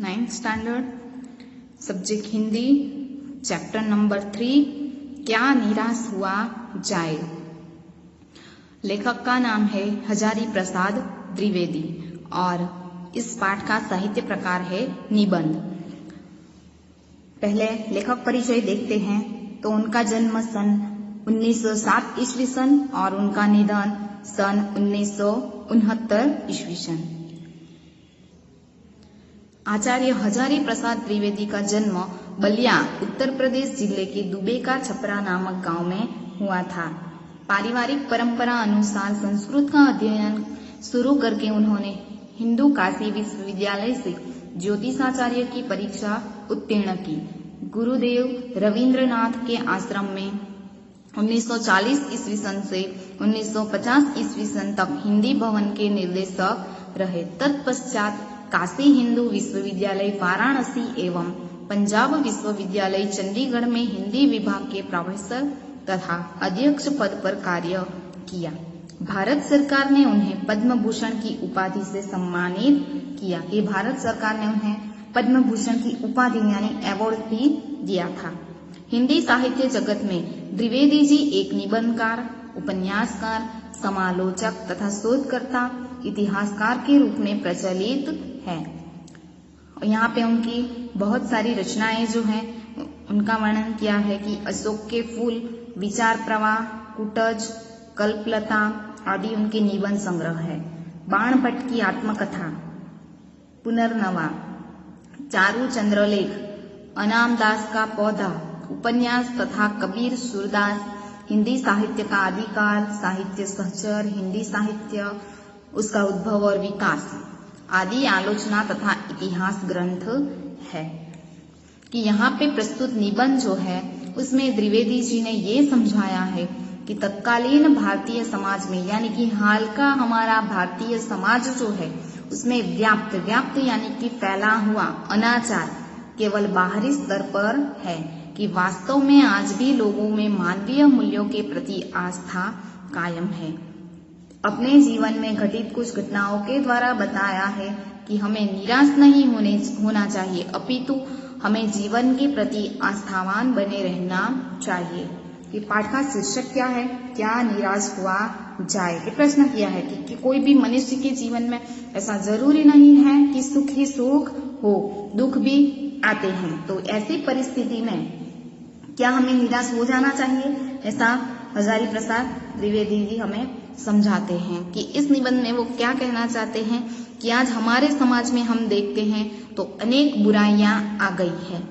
9th standard, subject Hindi, chapter number 3, क्या निराश हुआ जाए। लेखक का नाम है हजारी प्रसाद द्विवेदी और इस पाठ का साहित्य प्रकार है निबंध। पहले लेखक परिचय देखते हैं तो उनका जन्म सन 1907 ईस्वी सन और उनका निधन सन 1969 ईस्वी सन। आचार्य हजारी प्रसाद द्विवेदी का जन्म बलिया उत्तर प्रदेश जिले के दुबे का छपरा नामक गांव में हुआ था। पारिवारिक परंपरा अनुसार संस्कृत का अध्ययन शुरू करके उन्होंने हिंदू काशी विश्वविद्यालय से ज्योतिषाचार्य की परीक्षा उत्तीर्ण की। गुरुदेव रविंद्रनाथ के आश्रम में 1940 ईस्वी सन से 1950 ईस्वी सन तक हिंदी भवन के निर्देशक रहे। तत्पश्चात काशी हिंदू विश्वविद्यालय वाराणसी एवं पंजाब विश्वविद्यालय चंडीगढ़ में हिंदी विभाग के प्रोफेसर तथा अध्यक्ष पद पर कार्य किया। भारत सरकार ने उन्हें पद्म भूषण की उपाधि से सम्मानित किया। कि भारत सरकार ने उन्हें पद्म भूषण की उपाधि यानी अवार्ड भी दिया था। हिंदी साहित्य जगत में द्विवेदी जी एक निबंधकार, उपन्यासकार, समालोचक तथा शोधकर्ता, इतिहासकार के रूप में प्रचलित है। यहाँ पे उनकी बहुत सारी रचनाएं जो हैं उनका वर्णन किया है कि अशोक के फूल, विचार प्रवाह, कुटज, कल्पलता आदि उनके निबंध संग्रह है। बाण भट्ट की आत्मकथा, पुनर्नवा, चारू चंद्रलेख, अनाम दास का पौधा, उपन्यास तथा कबीर सूरदास, हिंदी साहित्य का आदिकाल, साहित्य सहचर, हिंदी साहित्य, उसका उद्भव और विकास आदि आलोचना तथा इतिहास ग्रंथ है। कि यहाँ पे प्रस्तुत निबंध जो है उसमें द्विवेदी जी ने ये समझाया है कि तत्कालीन भारतीय समाज में यानी कि हाल का हमारा भारतीय समाज जो है उसमें व्याप्त यानी कि फैला हुआ अनाचार केवल बाहरी स्तर पर है। कि वास्तव में आज भी लोगों में मानवीय मूल्यों के प्रति आस्था कायम है। अपने जीवन में घटित कुछ घटनाओं के द्वारा बताया है कि हमें निराश नहीं होना चाहिए, अपितु हमें जीवन के प्रति आस्थावान बने रहना चाहिए। ये पाठ का शीर्षक क्या है? क्या निराश हुआ जाए। ये प्रश्न किया है कि कोई भी मनुष्य के जीवन में ऐसा जरूरी नहीं है कि सुख ही सुख हो, दुख भी आते हैं। तो ऐसी परिस्थिति में क्या हमें निराश हो जाना चाहिए? ऐसा हजारी प्रसाद द्विवेदी जी हमें समझाते हैं। कि इस निबंध में वो क्या कहना चाहते हैं कि आज हमारे समाज में हम देखते हैं तो अनेक बुराइयां आ गई है।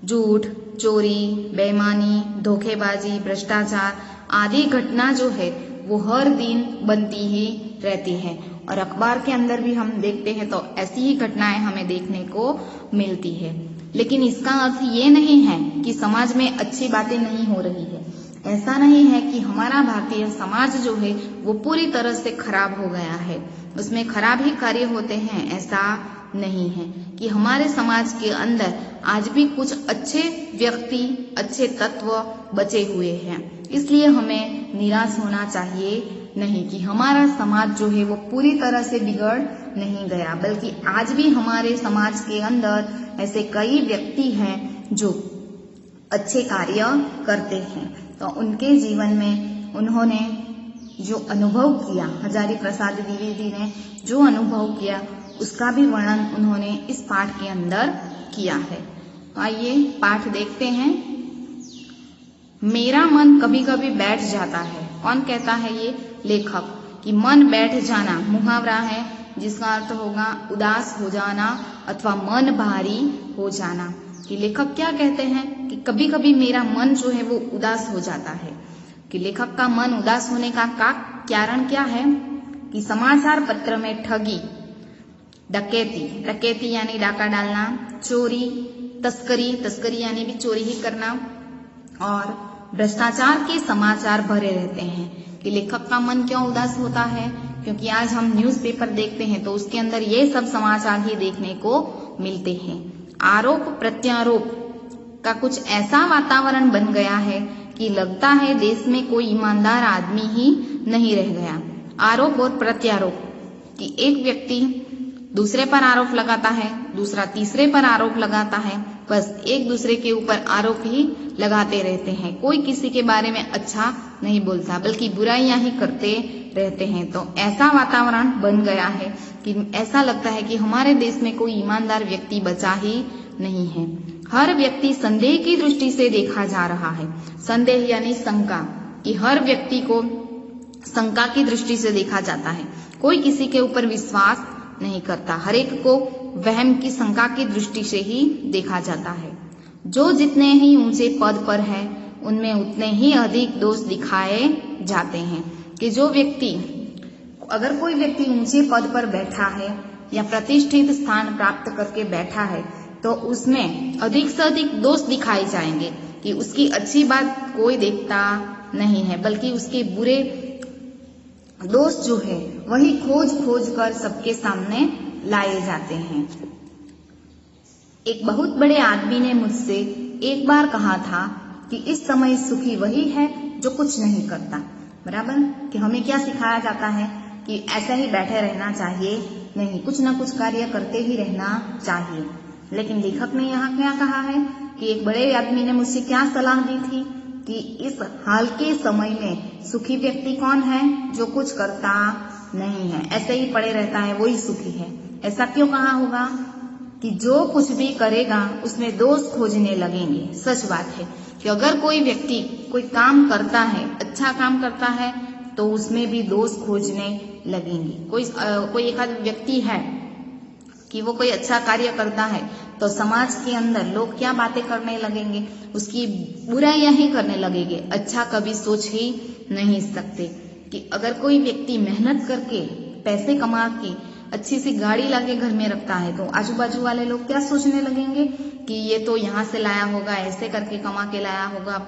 झूठ, चोरी, बेईमानी, धोखेबाजी, भ्रष्टाचार आदि घटना जो है वो हर दिन बनती ही रहती है और अखबार के अंदर भी हम देखते हैं तो ऐसी ही घटनाएं हमें देखने को मिलती है। लेकिन इसका अर्थ ये नहीं है कि समाज में अच्छी बातें नहीं हो रही है। ऐसा नहीं है कि हमारा भारतीय समाज जो है वो पूरी तरह से खराब हो गया है, उसमें खराब ही कार्य होते हैं, ऐसा नहीं है। कि हमारे समाज के अंदर आज भी कुछ अच्छे व्यक्ति, अच्छे तत्व बचे हुए हैं। इसलिए हमें निराश होना चाहिए नहीं कि हमारा समाज जो है वो पूरी तरह से बिगड़ नहीं गया, बल्कि आज भी हमारे समाज के अंदर ऐसे कई व्यक्ति हैं जो अच्छे कार्य करते हैं। तो उनके जीवन में उन्होंने जो अनुभव किया, हजारी प्रसाद द्विवेदी ने जो अनुभव किया उसका भी वर्णन उन्होंने इस पाठ के अंदर किया है। तो आइए पाठ देखते हैं। मेरा मन कभी कभी बैठ जाता है। कौन कहता है? ये लेखक। कि मन बैठ जाना मुहावरा है जिसका अर्थ होगा उदास हो जाना अथवा मन भारी हो जाना। कि लेखक क्या कहते हैं कि कभी कभी मेरा मन जो है वो उदास हो जाता है। कि लेखक का मन उदास होने का कारण क्या है? कि समाचार पत्र में ठगी, डकैती यानी डाका डालना, चोरी, तस्करी यानी भी चोरी ही करना और भ्रष्टाचार के समाचार भरे रहते हैं। कि लेखक का मन क्यों उदास होता है? क्योंकि आज हम न्यूज़पेपर देखते हैं तो उसके अंदर ये सब समाचार ही देखने को मिलते हैं। आरोप प्रत्यारोप का कुछ ऐसा वातावरण बन गया है कि लगता है देश में कोई ईमानदार आदमी ही नहीं रह गया। आरोप और प्रत्यारोप कि एक व्यक्ति दूसरे पर आरोप लगाता है, दूसरा तीसरे पर आरोप लगाता है। बस एक दूसरे के ऊपर आरोप ही लगाते रहते हैं। कोई किसी के बारे में अच्छा नहीं बोलता, बल्कि बुराइयां ही करते रहते हैं। तो ऐसा वातावरण बन गया है कि ऐसा लगता है कि हमारे देश में कोई ईमानदार व्यक्ति बचा ही नहीं है। हर व्यक्ति संदेह की दृष्टि से देखा जा रहा है। संदेह यानी शंका, कि हर व्यक्ति को शंका की दृष्टि से देखा जाता है। कोई किसी के ऊपर विश्वास नहीं करता, हर एक को वहम की शंका की दृष्टि से ही देखा जाता है। जो जितने ही ऊंचे पद पर है उनमें उतने ही अधिक दोष दिखाए जाते हैं। कि जो व्यक्ति, अगर कोई व्यक्ति ऊंचे पद पर बैठा है या प्रतिष्ठित स्थान प्राप्त करके बैठा है तो उसमें अधिक से अधिक दोष दिखाए जाएंगे कि उसकी अच्छी बात कोई देखता नहीं है, बल्कि उसके बुरे दोष जो है वही खोज खोज कर सबके सामने लाए जाते हैं। एक बहुत बड़े आदमी ने मुझसे एक बार कहा था कि इस समय सुखी वही है जो कुछ नहीं करता। बराबर, कि हमें क्या सिखाया जाता है कि ऐसे ही बैठे रहना चाहिए, नहीं, कुछ ना कुछ कार्य करते ही रहना चाहिए। लेकिन लेखक ने यहाँ क्या कहा है कि एक बड़े आदमी ने मुझसे क्या सलाह दी थी कि इस हाल के समय में सुखी व्यक्ति कौन है? जो कुछ करता नहीं है, ऐसे ही पड़े रहता है, वही सुखी है। ऐसा क्यों कहा होगा? कि जो कुछ भी करेगा उसमें दोष खोजने लगेंगे। सच बात है कि अगर कोई व्यक्ति कोई काम करता है, अच्छा काम करता है, तो उसमें भी दोष खोजने लगेंगे। कोई एक आध व्यक्ति है कि वो कोई अच्छा कार्य करता है तो समाज के अंदर लोग क्या बातें करने लगेंगे? उसकी बुराइयां ही करने लगेंगे। अच्छा कभी सोच ही नहीं सकते। कि अगर कोई व्यक्ति मेहनत करके पैसे कमा के अच्छी सी गाड़ी लाके घर में रखता है तो आजू बाजू वाले लोग क्या सोचने लगेंगे कि ये तो यहाँ से लाया होगा, ऐसे करके कमा के लाया होगा।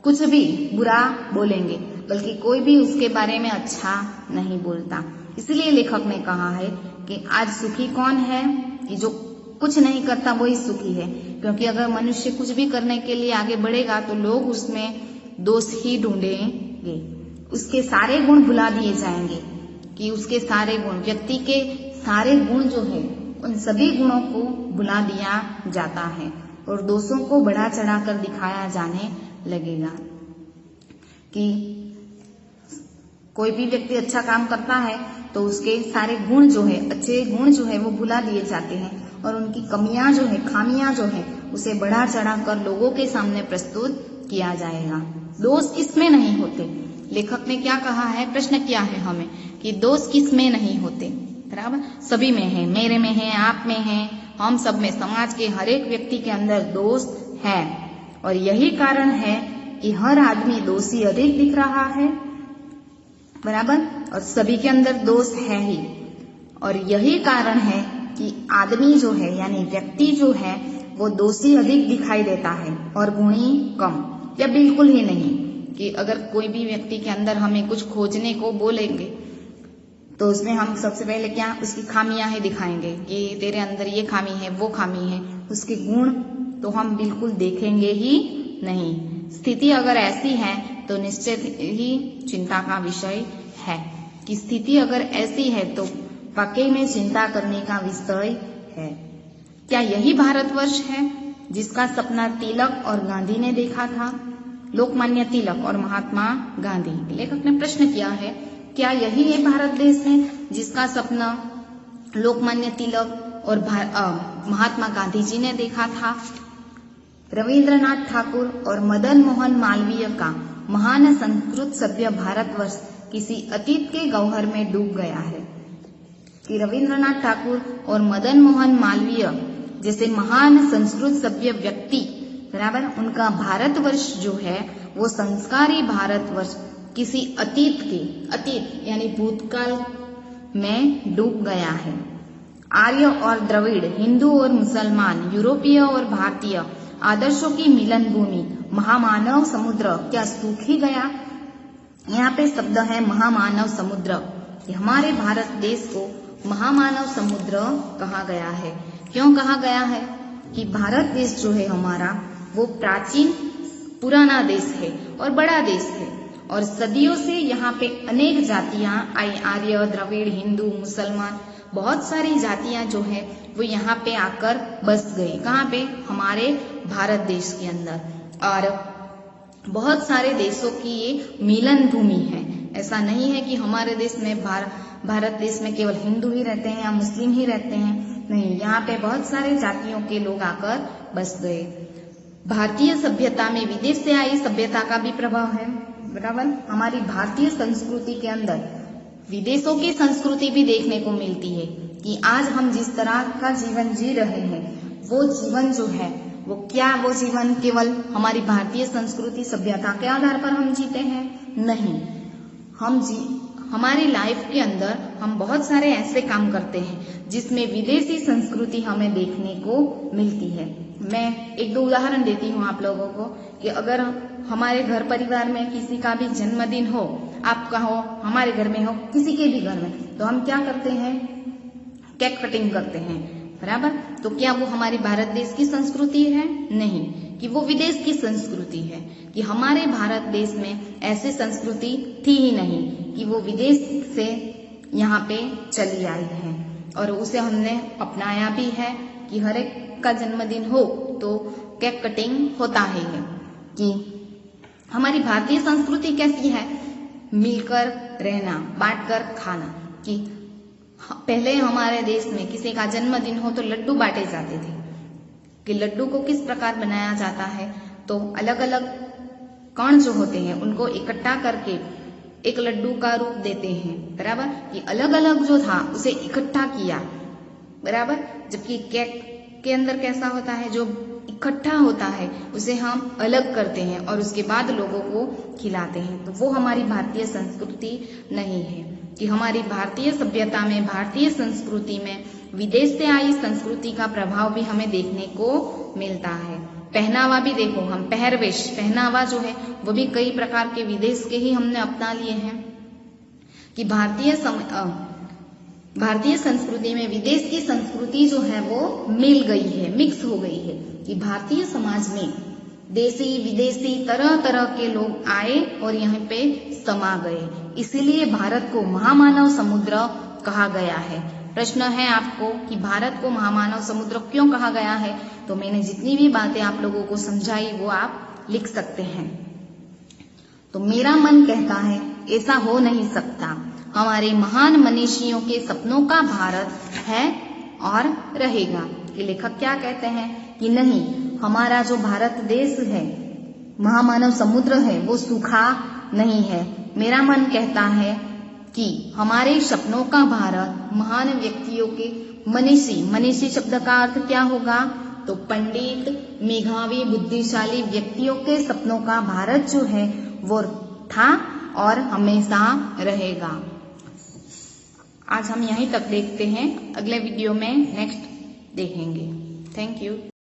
कुछ भी बुरा बोलेंगे, बल्कि कोई भी उसके बारे में अच्छा नहीं बोलता। इसलिए लेखक ने कहा है कि आज सुखी कौन है? कि जो कुछ नहीं करता वही सुखी है। क्योंकि अगर मनुष्य कुछ भी करने के लिए आगे बढ़ेगा तो लोग उसमें दोष ही ढूंढेंगे, उसके सारे गुण भुला दिए जाएंगे। कि उसके सारे गुण, व्यक्ति के सारे गुण जो है उन सभी गुणों को भुला दिया जाता है और दोषों को बढ़ा चढ़ा कर दिखाया जाने लगेगा। कि कोई भी व्यक्ति अच्छा काम करता है तो उसके सारे गुण जो है, अच्छे गुण जो है वो भुला दिए जाते हैं और उनकी कमियां जो है, खामियां जो है, उसे बढ़ा चढ़ा कर लोगों के सामने प्रस्तुत किया जाएगा। दोष किसमें नहीं होते? लेखक ने क्या कहा है, प्रश्न किया है हमें कि दोष किसमें नहीं होते? बराबर, सभी में है, मेरे में है, आप में है, हम सब में, समाज के हर एक व्यक्ति के अंदर दोष है। और यही कारण है कि हर आदमी दोषी अधिक दिख रहा है। बराबर, और सभी के अंदर दोष है ही। और यही कारण है कि आदमी जो है यानी व्यक्ति जो है वो दोषी अधिक दिखाई देता है और गुणी कम या बिल्कुल ही नहीं। कि अगर कोई भी व्यक्ति के अंदर हमें कुछ खोजने को बोलेंगे तो उसमें हम सबसे पहले क्या, उसकी खामियां ही दिखाएंगे कि तेरे अंदर ये खामी है, वो खामी है। उसके गुण तो हम बिल्कुल देखेंगे ही नहीं। स्थिति अगर ऐसी है तो निश्चित ही चिंता का विषय है। कि स्थिति अगर ऐसी है तो वाकई में चिंता करने का विषय है। क्या यही भारतवर्ष है जिसका सपना तिलक और गांधी ने देखा था? लोकमान्य तिलक और महात्मा गांधी। लेखक ने प्रश्न किया है, क्या यही है भारत देश है जिसका सपना लोकमान्य तिलक और महात्मा गांधी जी ने देखा था? रविंद्रनाथ ठाकुर और मदन मोहन मालवीय का महान संस्कृत सभ्य भारतवर्ष किसी अतीत के गह्वर में डूब गया है। कि रविंद्रनाथ ठाकुर और मदन मोहन मालवीय जैसे महान संस्कृत सभ्य व्यक्ति, बराबर, उनका भारतवर्ष जो है वो संस्कारी भारतवर्ष किसी अतीत यानी भूतकाल में डूब गया है। आर्य और द्रविड़, हिंदू और मुसलमान, यूरोपीय और भारतीय आदर्शों की मिलन भूमि महामानव समुद्र क्या सूख ही गया? यहाँ पे शब्द है महामानव समुद्र। हमारे भारत देश को महामानव समुद्र कहा गया है। क्यों कहा गया है? कि भारत देश जो है हमारा वो प्राचीन पुराना देश है और बड़ा देश है और सदियों से यहाँ पे अनेक जातियां आई, आर्य, द्रविड़, हिंदू, मुसलमान, बहुत सारी जातियां जो है वो यहाँ पे आकर बस गई। कहाँ पे? हमारे भारत देश के अंदर। और बहुत सारे देशों की ये मिलन भूमि है। ऐसा नहीं है कि हमारे देश में भारत देश में केवल हिंदू ही रहते हैं या मुस्लिम ही रहते हैं, नहीं, यहाँ पे बहुत सारे जातियों के लोग आकर बस गए। भारतीय सभ्यता में विदेश से आई सभ्यता का भी प्रभाव है, बराबर। हमारी भारतीय संस्कृति के अंदर विदेशों की संस्कृति भी देखने को मिलती है कि आज हम जिस तरह का जीवन जी रहे हैं वो जीवन जो है वो जीवन केवल हमारी भारतीय संस्कृति सभ्यता के आधार पर हम जीते हैं? नहीं, हमारी लाइफ के अंदर हम बहुत सारे ऐसे काम करते हैं जिसमें विदेशी संस्कृति हमें देखने को मिलती है। मैं एक दो उदाहरण देती हूँ आप लोगों को कि अगर हमारे घर परिवार में किसी का भी जन्मदिन हो, आपका हो, हमारे घर में हो, किसी के भी घर में, तो हम क्या करते हैं? केक कटिंग करते हैं, बराबर। तो क्या वो हमारी भारत देश की संस्कृति है? नहीं, कि वो विदेश की संस्कृति है। कि हमारे भारत देश में ऐसी संस्कृति थी ही नहीं, कि वो विदेश से यहाँ पे चली आई है और उसे हमने अपनाया भी है कि हर एक का जन्मदिन हो तो केक कटिंग होता ही है। कि हमारी भारतीय संस्कृति कैसी है? मिलकर रहना, बांटकर खाना। कि पहले हमारे देश में किसी का जन्मदिन हो तो लड्डू बांटे जाते थे। कि लड्डू को किस प्रकार बनाया जाता है? तो अलग अलग कण जो होते हैं उनको इकट्ठा करके एक लड्डू का रूप देते हैं, बराबर। कि अलग अलग जो था उसे इकट्ठा किया, बराबर। जबकि केक के अंदर कैसा होता है? जो इकट्ठा होता है उसे हम अलग करते हैं और उसके बाद लोगों को खिलाते हैं। तो वो हमारी भारतीय संस्कृति नहीं है। कि हमारी भारतीय सभ्यता में, भारतीय संस्कृति में विदेश से आई संस्कृति का प्रभाव भी हमें देखने को मिलता है। पहनावा भी देखो, हम पहनावा जो है वो भी कई प्रकार के विदेश के ही हमने अपना लिए हैं। कि भारतीय संस्कृति में विदेश की संस्कृति जो है वो मिल गई है, मिक्स हो गई है। कि भारतीय समाज में देसी विदेशी तरह तरह के लोग आए और यहाँ पे समा गए, इसीलिए भारत को महामानव समुद्र कहा गया है। प्रश्न है आपको कि भारत को महामानव समुद्र क्यों कहा गया है? तो मैंने जितनी भी बातें आप लोगों को समझाई वो आप लिख सकते हैं। तो मेरा मन कहता है ऐसा हो नहीं सकता। हमारे महान मनीषियों के सपनों का भारत है और रहेगा। कि लेखक क्या कहते हैं कि नहीं, हमारा जो भारत देश है, महामानव समुद्र है, वो सूखा नहीं है। मेरा मन कहता है कि हमारे सपनों का भारत महान व्यक्तियों के, मनीषी शब्द का अर्थ क्या होगा? तो पंडित, मेधावी, बुद्धिशाली व्यक्तियों के सपनों का भारत जो है वो था और हमेशा रहेगा। आज हम यहीं तक देखते हैं, अगले वीडियो में नेक्स्ट देखेंगे। Thank you.